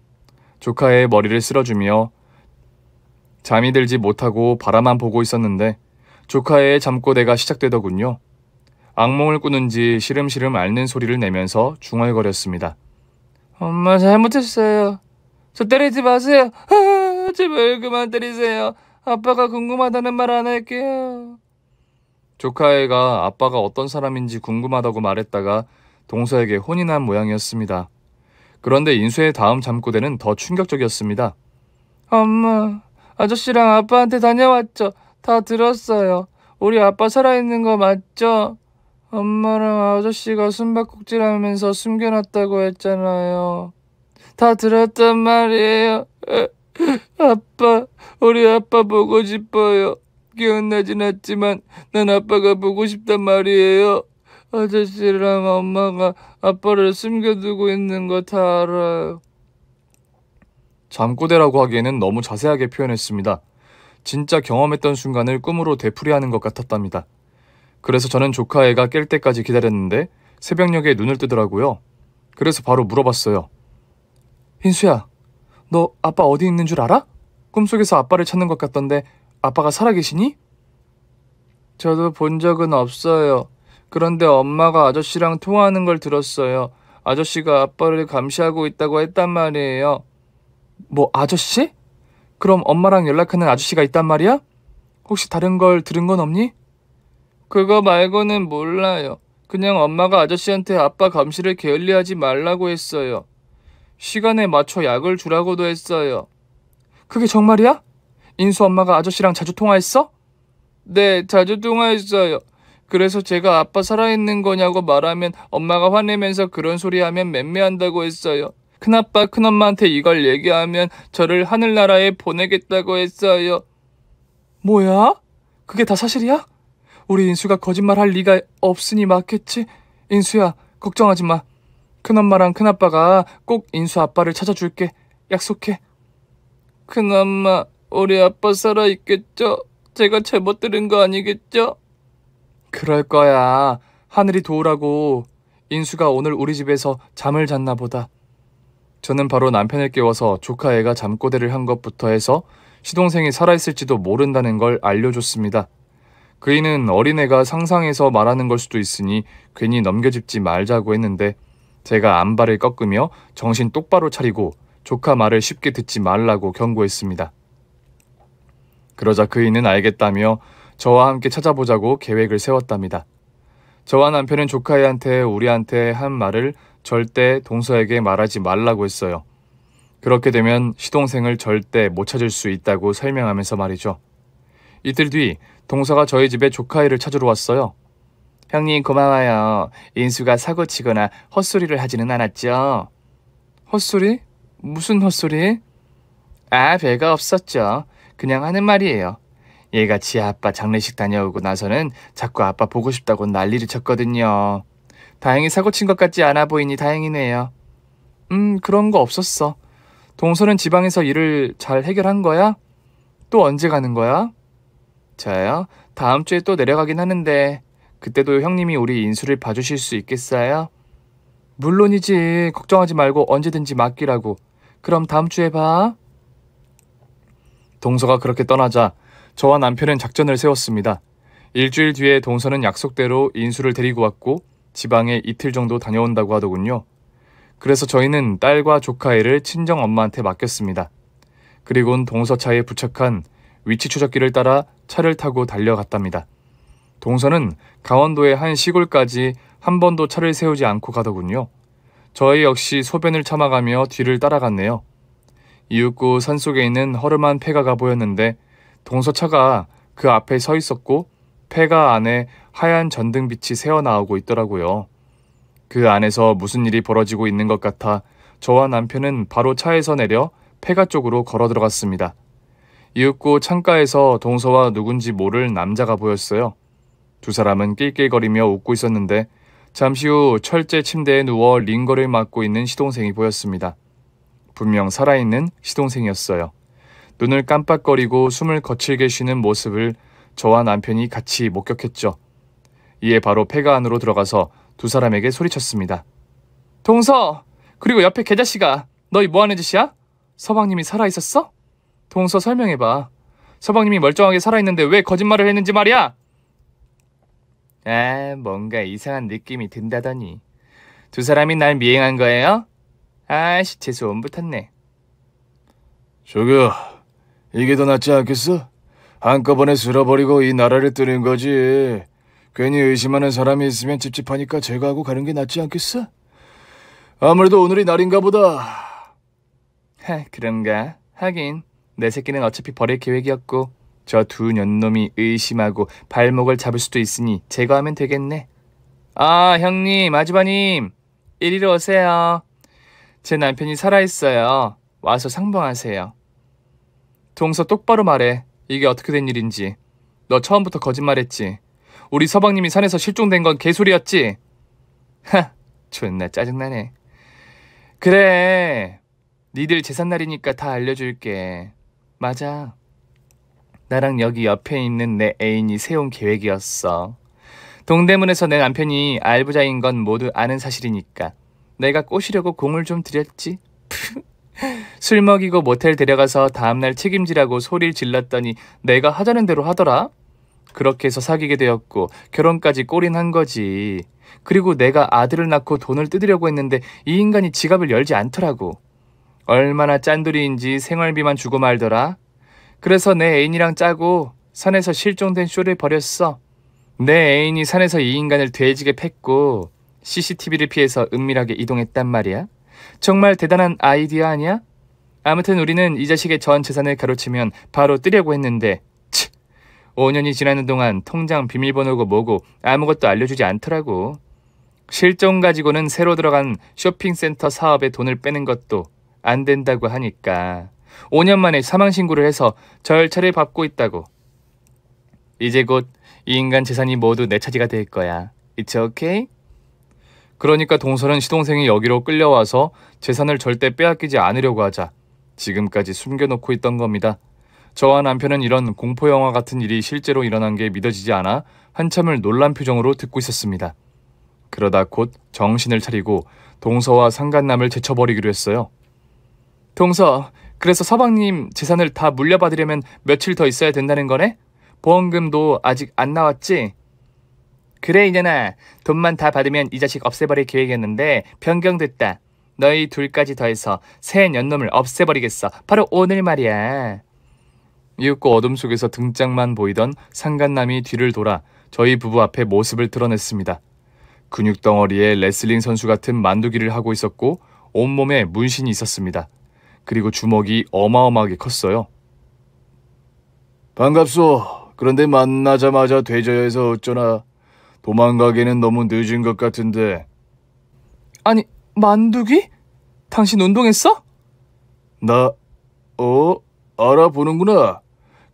조카의 머리를 쓸어주며 잠이 들지 못하고 바라만 보고 있었는데 조카의 잠꼬대가 시작되더군요. 악몽을 꾸는지 시름시름 앓는 소리를 내면서 중얼거렸습니다. 엄마, 잘못했어요. 저 때리지 마세요. 제발 그만 때리세요. 아빠가 궁금하다는 말 안 할게요. 조카애가 아빠가 어떤 사람인지 궁금하다고 말했다가 동서에게 혼이 난 모양이었습니다. 그런데 인수의 다음 잠꼬대는 더 충격적이었습니다. 엄마, 아저씨랑 아빠한테 다녀왔죠. 다 들었어요. 우리 아빠 살아있는 거 맞죠? 엄마랑 아저씨가 숨바꼭질하면서 숨겨놨다고 했잖아요. 다 들었단 말이에요. 아빠, 우리 아빠 보고 싶어요. 기억나진 않지만 난 아빠가 보고 싶단 말이에요. 아저씨랑 엄마가 아빠를 숨겨두고 있는 거 다 알아요. 잠꼬대라고 하기에는 너무 자세하게 표현했습니다. 진짜 경험했던 순간을 꿈으로 되풀이하는 것 같았답니다. 그래서 저는 조카애가 깰 때까지 기다렸는데 새벽녘에 눈을 뜨더라고요. 그래서 바로 물어봤어요. 인수야, 너 아빠 어디 있는 줄 알아? 꿈속에서 아빠를 찾는 것 같던데 아빠가 살아계시니? 저도 본 적은 없어요. 그런데 엄마가 아저씨랑 통화하는 걸 들었어요. 아저씨가 아빠를 감시하고 있다고 했단 말이에요. 뭐 아저씨? 그럼 엄마랑 연락하는 아저씨가 있단 말이야? 혹시 다른 걸 들은 건 없니? 그거 말고는 몰라요. 그냥 엄마가 아저씨한테 아빠 감시를 게을리하지 말라고 했어요. 시간에 맞춰 약을 주라고도 했어요. 그게 정말이야? 인수 엄마가 아저씨랑 자주 통화했어? 네, 자주 통화했어요. 그래서 제가 아빠 살아있는 거냐고 말하면 엄마가 화내면서 그런 소리 하면 맴매한다고 했어요. 큰아빠, 큰엄마한테 이걸 얘기하면 저를 하늘나라에 보내겠다고 했어요. 뭐야? 그게 다 사실이야? 우리 인수가 거짓말할 리가 없으니 맞겠지? 인수야, 걱정하지 마. 큰엄마랑 큰아빠가 꼭 인수 아빠를 찾아줄게. 약속해. 큰엄마, 우리 아빠 살아있겠죠? 제가 잘못 들은 거 아니겠죠? 그럴 거야. 하늘이 도우라고. 인수가 오늘 우리 집에서 잠을 잤나 보다. 저는 바로 남편을 깨워서 조카애가 잠꼬대를 한 것부터 해서 시동생이 살아있을지도 모른다는 걸 알려줬습니다. 그이는 어린애가 상상해서 말하는 걸 수도 있으니 괜히 넘겨짚지 말자고 했는데 제가 안발을 꺾으며 정신 똑바로 차리고 조카 말을 쉽게 듣지 말라고 경고했습니다. 그러자 그이는 알겠다며 저와 함께 찾아보자고 계획을 세웠답니다. 저와 남편은 조카애한테 우리한테 한 말을 절대 동서에게 말하지 말라고 했어요. 그렇게 되면 시동생을 절대 못 찾을 수 있다고 설명하면서 말이죠. 이틀 뒤 동서가 저희 집에 조카애를 찾으러 왔어요. 형님 고마워요. 인수가 사고치거나 헛소리를 하지는 않았죠? 헛소리? 무슨 헛소리? 별거 없었죠. 그냥 하는 말이에요. 얘가 지 아빠 장례식 다녀오고 나서는 자꾸 아빠 보고 싶다고 난리를 쳤거든요. 다행히 사고친 것 같지 않아 보이니 다행이네요. 그런 거 없었어. 동서는 지방에서 일을 잘 해결한 거야? 또 언제 가는 거야? 저요? 다음 주에 또 내려가긴 하는데 그때도 형님이 우리 인수를 봐주실 수 있겠어요? 물론이지. 걱정하지 말고 언제든지 맡기라고. 그럼 다음 주에 봐. 동서가 그렇게 떠나자 저와 남편은 작전을 세웠습니다. 일주일 뒤에 동서는 약속대로 인수를 데리고 왔고 지방에 이틀 정도 다녀온다고 하더군요. 그래서 저희는 딸과 조카애를 친정엄마한테 맡겼습니다. 그리고는 동서 차에 부착한 위치 추적기를 따라 차를 타고 달려갔답니다. 동서는 강원도의 한 시골까지 한 번도 차를 세우지 않고 가더군요. 저희 역시 소변을 참아가며 뒤를 따라갔네요. 이윽고 산속에 있는 허름한 폐가가 보였는데 동서 차가 그 앞에 서 있었고 폐가 안에 하얀 전등빛이 새어나오고 있더라고요. 그 안에서 무슨 일이 벌어지고 있는 것 같아 저와 남편은 바로 차에서 내려 폐가 쪽으로 걸어 들어갔습니다. 이윽고 창가에서 동서와 누군지 모를 남자가 보였어요. 두 사람은 낄낄거리며 웃고 있었는데 잠시 후 철제 침대에 누워 링거를 맞고 있는 시동생이 보였습니다. 분명 살아있는 시동생이었어요. 눈을 깜빡거리고 숨을 거칠게 쉬는 모습을 저와 남편이 같이 목격했죠. 이에 바로 폐가 안으로 들어가서 두 사람에게 소리쳤습니다. 동서! 그리고 옆에 개자식아! 너희 뭐하는 짓이야? 서방님이 살아있었어? 동서 설명해봐. 서방님이 멀쩡하게 살아있는데 왜 거짓말을 했는지 말이야! 뭔가 이상한 느낌이 든다더니. 두 사람이 날 미행한 거예요? 재수 온 붙었네. 저기야, 이게 더 낫지 않겠어? 한꺼번에 쓸어버리고 이 나라를 뜨는 거지. 괜히 의심하는 사람이 있으면 찝찝하니까 제거하고 가는 게 낫지 않겠어? 아무래도 오늘이 날인가 보다. 그런가? 하긴 내 새끼는 어차피 버릴 계획이었고 저 두 년놈이 의심하고 발목을 잡을 수도 있으니 제거하면 되겠네. 아, 형님, 아주버님, 이리로 오세요. 제 남편이 살아있어요. 와서 상봉하세요. 동서 똑바로 말해. 이게 어떻게 된 일인지. 너 처음부터 거짓말했지. 우리 서방님이 산에서 실종된 건 개소리였지? 하, 존나 짜증나네. 그래, 니들 제삿날이니까 다 알려줄게. 맞아. 나랑 여기 옆에 있는 내 애인이 세운 계획이었어. 동대문에서 내 남편이 알부자인 건 모두 아는 사실이니까 내가 꼬시려고 공을 좀 들였지. 술 먹이고 모텔 데려가서 다음날 책임지라고 소리를 질렀더니 내가 하자는 대로 하더라. 그렇게 해서 사귀게 되었고 결혼까지 골인한 거지. 그리고 내가 아들을 낳고 돈을 뜯으려고 했는데 이 인간이 지갑을 열지 않더라고. 얼마나 짠돌이인지 생활비만 주고 말더라. 그래서 내 애인이랑 짜고 산에서 실종된 쇼를 벌였어. 내 애인이 산에서 이 인간을 돼지게 팼고 CCTV를 피해서 은밀하게 이동했단 말이야. 정말 대단한 아이디어 아니야? 아무튼 우리는 이 자식의 전 재산을 가로채면 바로 뜨려고 했는데 5년이 지나는 동안 통장 비밀번호고 뭐고 아무것도 알려주지 않더라고. 실종 가지고는 새로 들어간 쇼핑센터 사업에 돈을 빼는 것도 안 된다고 하니까 5년 만에 사망신고를 해서 절차를 밟고 있다고. 이제 곧 이 인간 재산이 모두 내 차지가 될 거야. It's okay? 그러니까 동서는 시동생이 여기로 끌려와서 재산을 절대 빼앗기지 않으려고 하자 지금까지 숨겨놓고 있던 겁니다. 저와 남편은 이런 공포영화 같은 일이 실제로 일어난 게 믿어지지 않아 한참을 놀란 표정으로 듣고 있었습니다. 그러다 곧 정신을 차리고 동서와 상간남을 제쳐버리기로 했어요. 동서, 그래서 서방님 재산을 다 물려받으려면 며칠 더 있어야 된다는 거네? 보험금도 아직 안 나왔지? 그래 이년아, 돈만 다 받으면 이 자식 없애버릴 계획이었는데 변경됐다. 너희 둘까지 더해서 새 년놈을 없애버리겠어. 바로 오늘 말이야. 이윽고 어둠 속에서 등짝만 보이던 상간남이 뒤를 돌아 저희 부부 앞에 모습을 드러냈습니다. 근육덩어리에 레슬링 선수 같은 만두기를 하고 있었고 온몸에 문신이 있었습니다. 그리고 주먹이 어마어마하게 컸어요. 반갑소. 그런데 만나자마자 되져야해서 어쩌나. 도망가기는 너무 늦은 것 같은데. 아니, 만두기? 당신 운동했어? 나, 알아보는구나.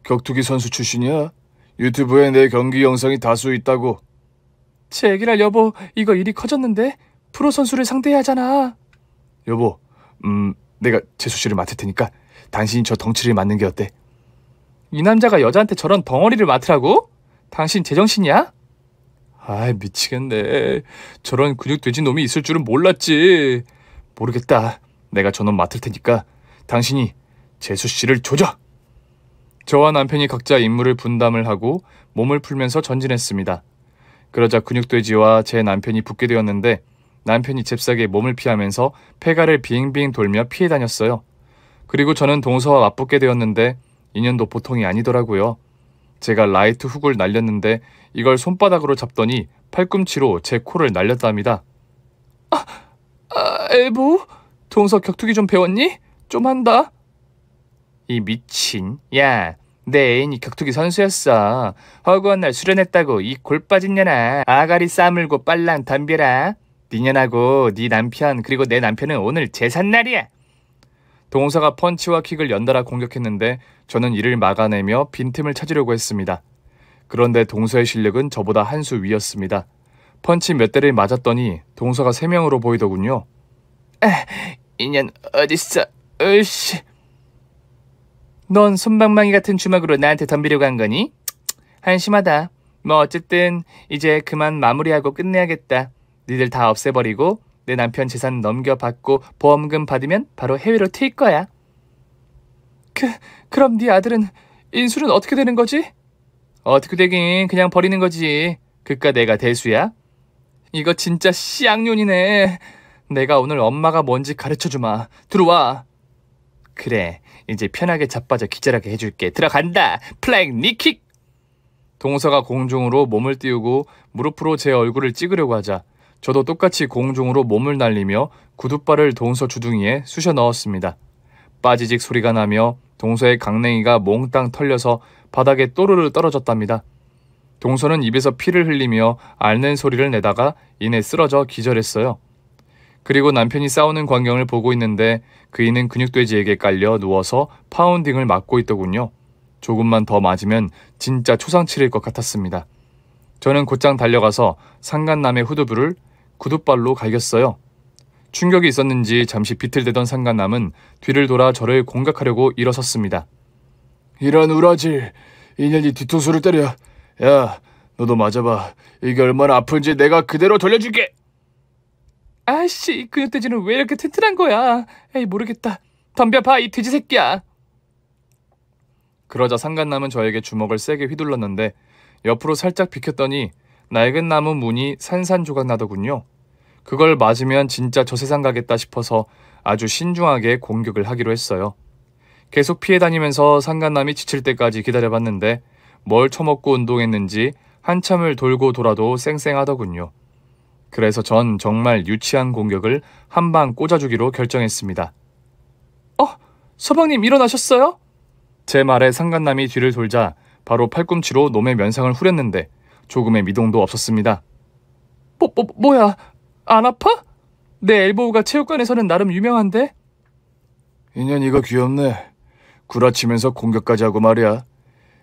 격투기 선수 출신이야. 유튜브에 내 경기 영상이 다수 있다고. 제기랄 여보, 이거 일이 커졌는데? 프로 선수를 상대해야 하잖아. 여보, 내가 재수 씨를 맡을 테니까 당신이 저 덩치를 맡는 게 어때? 이 남자가 여자한테 저런 덩어리를 맡으라고? 당신 제정신이야? 아이, 미치겠네. 저런 근육 돼지 놈이 있을 줄은 몰랐지. 모르겠다. 내가 저놈 맡을 테니까 당신이 재수 씨를 조져. 저와 남편이 각자 임무를 분담을 하고 몸을 풀면서 전진했습니다. 그러자 근육돼지와 제 남편이 붙게 되었는데 남편이 잽싸게 몸을 피하면서 폐가를 빙빙 돌며 피해 다녔어요. 그리고 저는 동서와 맞붙게 되었는데 인연도 보통이 아니더라고요. 제가 라이트 훅을 날렸는데 이걸 손바닥으로 잡더니 팔꿈치로 제 코를 날렸답니다. 엘보? 동서 격투기 좀 배웠니? 좀 한다. 이 미친. 야, 내 애인이 격투기 선수였어. 허구한 날 수련했다고 이 골 빠진 년아. 아가리 싸물고 빨랑 덤벼라. 네 년하고 네 남편 그리고 내 남편은 오늘 제삿날이야. 동서가 펀치와 킥을 연달아 공격했는데 저는 이를 막아내며 빈틈을 찾으려고 했습니다. 그런데 동서의 실력은 저보다 한 수 위였습니다. 펀치 몇 대를 맞았더니 동서가 3명으로 보이더군요. 이년 어딨어? 으씨. 넌 솜방망이 같은 주먹으로 나한테 덤비려고 한 거니? 한심하다. 뭐 어쨌든 이제 그만 마무리하고 끝내야겠다. 니들 다 없애버리고 내 남편 재산 넘겨받고 보험금 받으면 바로 해외로 튈 거야. 그럼 네 아들은 인수는 어떻게 되는 거지? 어떻게 되긴 그냥 버리는 거지. 그깟 내가 대수야? 이거 진짜 씨앙년이네. 내가 오늘 엄마가 뭔지 가르쳐주마. 들어와. 그래, 이제 편하게 자빠져 기절하게 해줄게. 들어간다. 플라잉 니킥. 동서가 공중으로 몸을 띄우고 무릎으로 제 얼굴을 찍으려고 하자 저도 똑같이 공중으로 몸을 날리며 구둣발을 동서 주둥이에 쑤셔 넣었습니다. 빠지직 소리가 나며 동서의 강냉이가 몽땅 털려서 바닥에 또르르 떨어졌답니다. 동서는 입에서 피를 흘리며 앓는 소리를 내다가 이내 쓰러져 기절했어요. 그리고 남편이 싸우는 광경을 보고 있는데 그이는 근육돼지에게 깔려 누워서 파운딩을 맞고 있더군요. 조금만 더 맞으면 진짜 초상칠일 것 같았습니다. 저는 곧장 달려가서 상간남의 후두부를 구둣발로 갈겼어요. 충격이 있었는지 잠시 비틀대던 상간남은 뒤를 돌아 저를 공격하려고 일어섰습니다. 이런 우라질, 인연이 뒤통수를 때려. 야, 너도 맞아봐. 이게 얼마나 아픈지 내가 그대로 돌려줄게. 아이씨, 근육돼지는 왜 이렇게 튼튼한 거야? 에이, 모르겠다. 덤벼봐, 이 돼지 새끼야. 그러자 상간남은 저에게 주먹을 세게 휘둘렀는데 옆으로 살짝 비켰더니 낡은 나무 문이 산산조각 나더군요. 그걸 맞으면 진짜 저 세상 가겠다 싶어서 아주 신중하게 공격을 하기로 했어요. 계속 피해 다니면서 상간남이 지칠 때까지 기다려봤는데 뭘 처먹고 운동했는지 한참을 돌고 돌아도 쌩쌩하더군요. 그래서 전 정말 유치한 공격을 한 방 꽂아주기로 결정했습니다. 서방님 일어나셨어요? 제 말에 상간남이 뒤를 돌자 바로 팔꿈치로 놈의 면상을 후렸는데 조금의 미동도 없었습니다. 뭐야? 안 아파? 내 엘보우가 체육관에서는 나름 유명한데? 인연 이거 귀엽네. 구라치면서 공격까지 하고 말이야.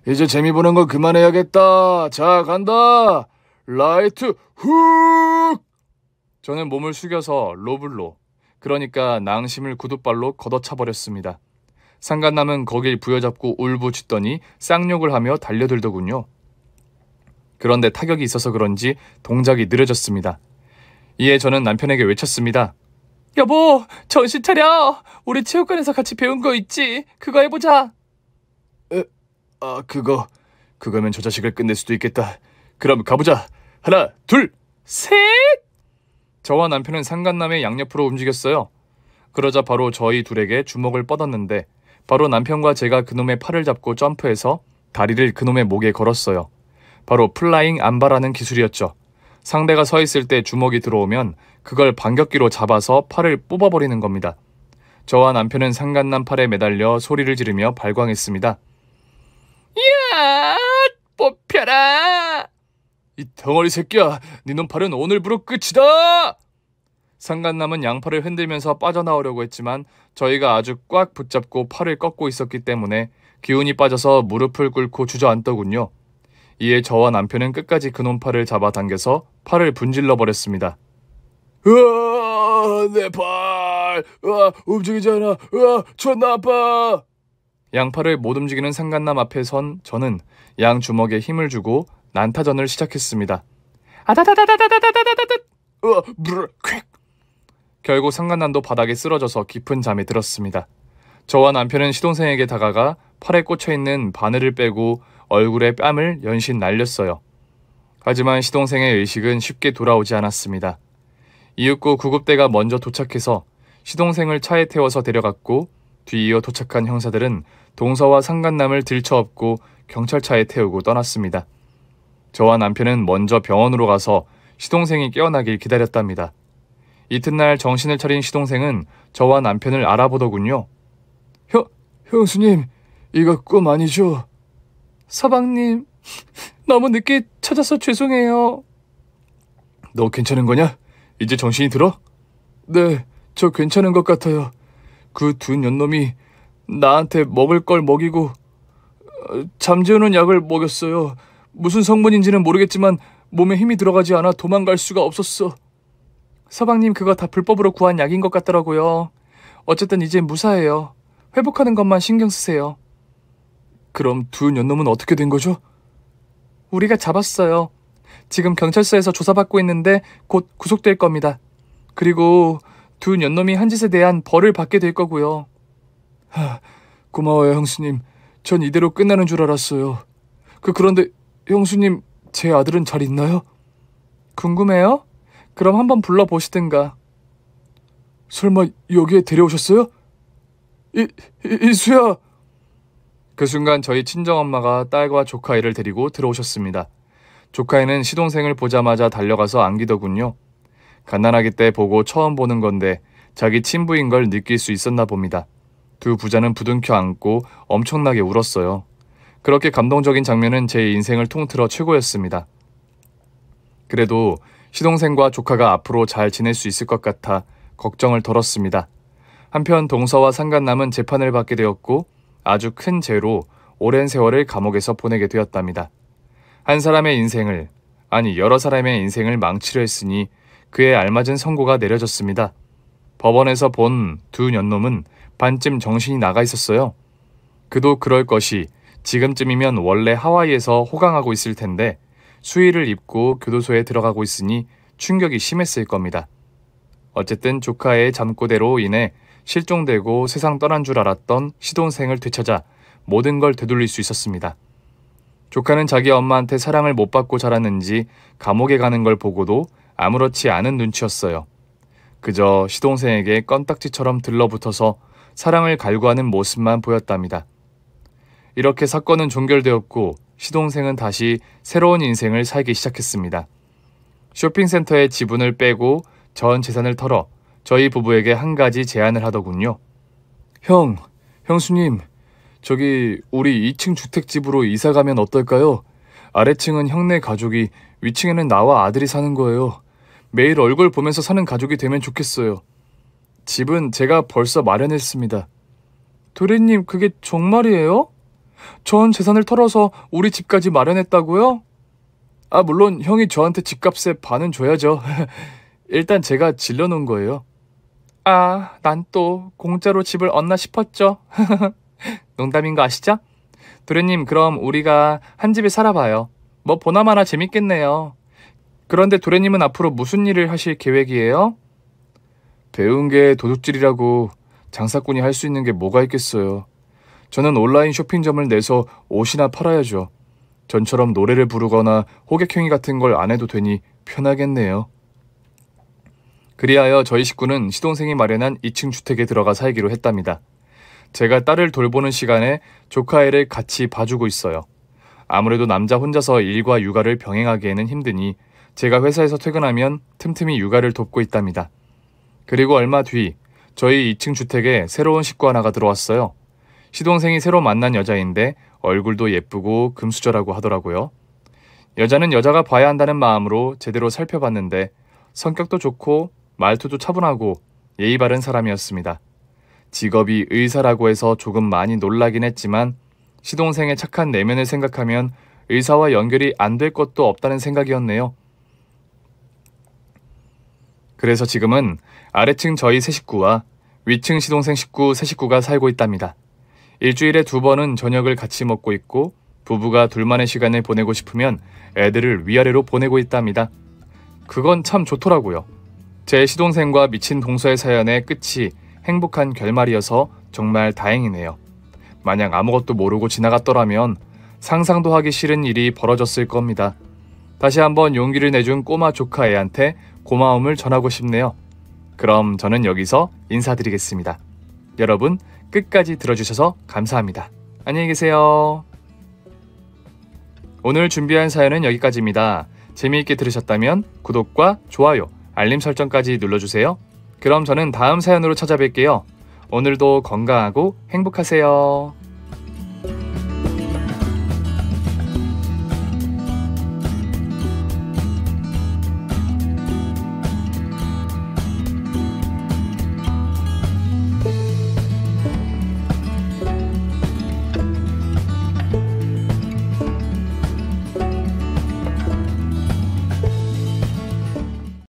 이제 재미 보는 거 그만해야겠다. 자, 간다. 라이트 훅! 저는 몸을 숙여서 로블로, 그러니까 낭심을 구둣발로 걷어차버렸습니다. 상간남은 거길 부여잡고 울부짖더니 쌍욕을 하며 달려들더군요. 그런데 타격이 있어서 그런지 동작이 느려졌습니다. 이에 저는 남편에게 외쳤습니다. 여보, 정신 차려. 우리 체육관에서 같이 배운 거 있지? 그거 해보자. 그거면 저 자식을 끝낼 수도 있겠다. 그럼 가보자. 하나, 둘, 셋! 저와 남편은 상간남의 양옆으로 움직였어요. 그러자 바로 저희 둘에게 주먹을 뻗었는데 바로 남편과 제가 그놈의 팔을 잡고 점프해서 다리를 그놈의 목에 걸었어요. 바로 플라잉 암바라는 기술이었죠. 상대가 서 있을 때 주먹이 들어오면 그걸 반격기로 잡아서 팔을 뽑아버리는 겁니다. 저와 남편은 상간남 팔에 매달려 소리를 지르며 발광했습니다. 이야, 뽑혀라! 이 덩어리 새끼야, 니놈 팔은 오늘부로 끝이다! 상간남은 양팔을 흔들면서 빠져나오려고 했지만 저희가 아주 꽉 붙잡고 팔을 꺾고 있었기 때문에 기운이 빠져서 무릎을 꿇고 주저앉더군요. 이에 저와 남편은 끝까지 그놈 팔을 잡아당겨서 팔을 분질러 버렸습니다. 으아, 내 팔! 으아, 움직이지 않아! 으아, 존나 아파! 양팔을 못 움직이는 상간남 앞에 선 저는 양 주먹에 힘을 주고 난타전을 시작했습니다. 아다다다다다다다다다다! 브르, 퀵! 결국 상간남도 바닥에 쓰러져서 깊은 잠에 들었습니다. 저와 남편은 시동생에게 다가가 팔에 꽂혀있는 바늘을 빼고 얼굴에 뺨을 연신 날렸어요. 하지만 시동생의 의식은 쉽게 돌아오지 않았습니다. 이윽고 구급대가 먼저 도착해서 시동생을 차에 태워서 데려갔고 뒤이어 도착한 형사들은 동서와 상간남을 들쳐업고 경찰차에 태우고 떠났습니다. 저와 남편은 먼저 병원으로 가서 시동생이 깨어나길 기다렸답니다. 이튿날 정신을 차린 시동생은 저와 남편을 알아보더군요. 형수님, 이거 꿈 아니죠? 서방님, 너무 늦게 찾아서 죄송해요. 너 괜찮은 거냐? 이제 정신이 들어? 네, 저 괜찮은 것 같아요. 그 두 년놈이 나한테 먹을 걸 먹이고 잠재우는 약을 먹였어요. 무슨 성분인지는 모르겠지만 몸에 힘이 들어가지 않아 도망갈 수가 없었어. 서방님, 그거 다 불법으로 구한 약인 것 같더라고요. 어쨌든 이제 무사해요. 회복하는 것만 신경 쓰세요. 그럼 두 년놈은 어떻게 된 거죠? 우리가 잡았어요. 지금 경찰서에서 조사받고 있는데 곧 구속될 겁니다. 그리고 두 년놈이 한 짓에 대한 벌을 받게 될 거고요. 고마워요, 형수님. 전 이대로 끝나는 줄 알았어요. 그런데 형수님, 제 아들은 잘 있나요? 궁금해요? 그럼 한번 불러보시든가. 설마 여기에 데려오셨어요? 이수야! 그 순간 저희 친정엄마가 딸과 조카애를 데리고 들어오셨습니다. 조카애는 시동생을 보자마자 달려가서 안기더군요. 갓난아기 때 보고 처음 보는 건데 자기 친부인 걸 느낄 수 있었나 봅니다. 두 부자는 부둥켜 안고 엄청나게 울었어요. 그렇게 감동적인 장면은 제 인생을 통틀어 최고였습니다. 그래도 시동생과 조카가 앞으로 잘 지낼 수 있을 것 같아 걱정을 덜었습니다. 한편 동서와 상간남은 재판을 받게 되었고 아주 큰 죄로 오랜 세월을 감옥에서 보내게 되었답니다. 한 사람의 인생을, 아니 여러 사람의 인생을 망치려 했으니 그에 알맞은 선고가 내려졌습니다. 법원에서 본 두 년놈은 반쯤 정신이 나가 있었어요. 그도 그럴 것이 지금쯤이면 원래 하와이에서 호강하고 있을 텐데 수의를 입고 교도소에 들어가고 있으니 충격이 심했을 겁니다. 어쨌든 조카의 잠꼬대로 인해 실종되고 세상 떠난 줄 알았던 시동생을 되찾아 모든 걸 되돌릴 수 있었습니다. 조카는 자기 엄마한테 사랑을 못 받고 자랐는지 감옥에 가는 걸 보고도 아무렇지 않은 눈치였어요. 그저 시동생에게 껌딱지처럼 들러붙어서 사랑을 갈구하는 모습만 보였답니다. 이렇게 사건은 종결되었고 시동생은 다시 새로운 인생을 살기 시작했습니다. 쇼핑센터의 지분을 빼고 전 재산을 털어 저희 부부에게 한 가지 제안을 하더군요. 형수님, 저기 우리 2층 주택집으로 이사 가면 어떨까요? 아래층은 형네 가족이, 위층에는 나와 아들이 사는 거예요. 매일 얼굴 보면서 사는 가족이 되면 좋겠어요. 집은 제가 벌써 마련했습니다. 도련님, 그게 정말이에요? 전 재산을 털어서 우리 집까지 마련했다고요? 물론 형이 저한테 집값의 반은 줘야죠. 일단 제가 질러놓은 거예요. 난 또 공짜로 집을 얻나 싶었죠. 농담인 거 아시죠? 도련님, 그럼 우리가 한 집에 살아봐요. 뭐 보나마나 재밌겠네요. 그런데 도련님은 앞으로 무슨 일을 하실 계획이에요? 배운 게 도둑질이라고 장사꾼이 할 수 있는 게 뭐가 있겠어요. 저는 온라인 쇼핑점을 내서 옷이나 팔아야죠. 전처럼 노래를 부르거나 호객행위 같은 걸 안 해도 되니 편하겠네요. 그리하여 저희 식구는 시동생이 마련한 2층 주택에 들어가 살기로 했답니다. 제가 딸을 돌보는 시간에 조카 애를 같이 봐주고 있어요. 아무래도 남자 혼자서 일과 육아를 병행하기에는 힘드니 제가 회사에서 퇴근하면 틈틈이 육아를 돕고 있답니다. 그리고 얼마 뒤 저희 2층 주택에 새로운 식구 하나가 들어왔어요. 시동생이 새로 만난 여자인데 얼굴도 예쁘고 금수저라고 하더라고요. 여자는 여자가 봐야 한다는 마음으로 제대로 살펴봤는데 성격도 좋고 말투도 차분하고 예의 바른 사람이었습니다. 직업이 의사라고 해서 조금 많이 놀라긴 했지만 시동생의 착한 내면을 생각하면 의사와 연결이 안 될 것도 없다는 생각이었네요. 그래서 지금은 아래층 저희 세 식구와 위층 시동생 식구 세 식구가 살고 있답니다. 일주일에 2번은 저녁을 같이 먹고 있고 부부가 둘만의 시간을 보내고 싶으면 애들을 위아래로 보내고 있답니다. 그건 참 좋더라고요. 제 시동생과 미친 동서의 사연의 끝이 행복한 결말이어서 정말 다행이네요. 만약 아무것도 모르고 지나갔더라면 상상도 하기 싫은 일이 벌어졌을 겁니다. 다시 한번 용기를 내준 꼬마 조카 애한테 고마움을 전하고 싶네요. 그럼 저는 여기서 인사드리겠습니다. 여러분 끝까지 들어주셔서 감사합니다. 안녕히 계세요. 오늘 준비한 사연은 여기까지입니다. 재미있게 들으셨다면 구독과 좋아요, 알림 설정까지 눌러주세요. 그럼 저는 다음 사연으로 찾아뵐게요. 오늘도 건강하고 행복하세요.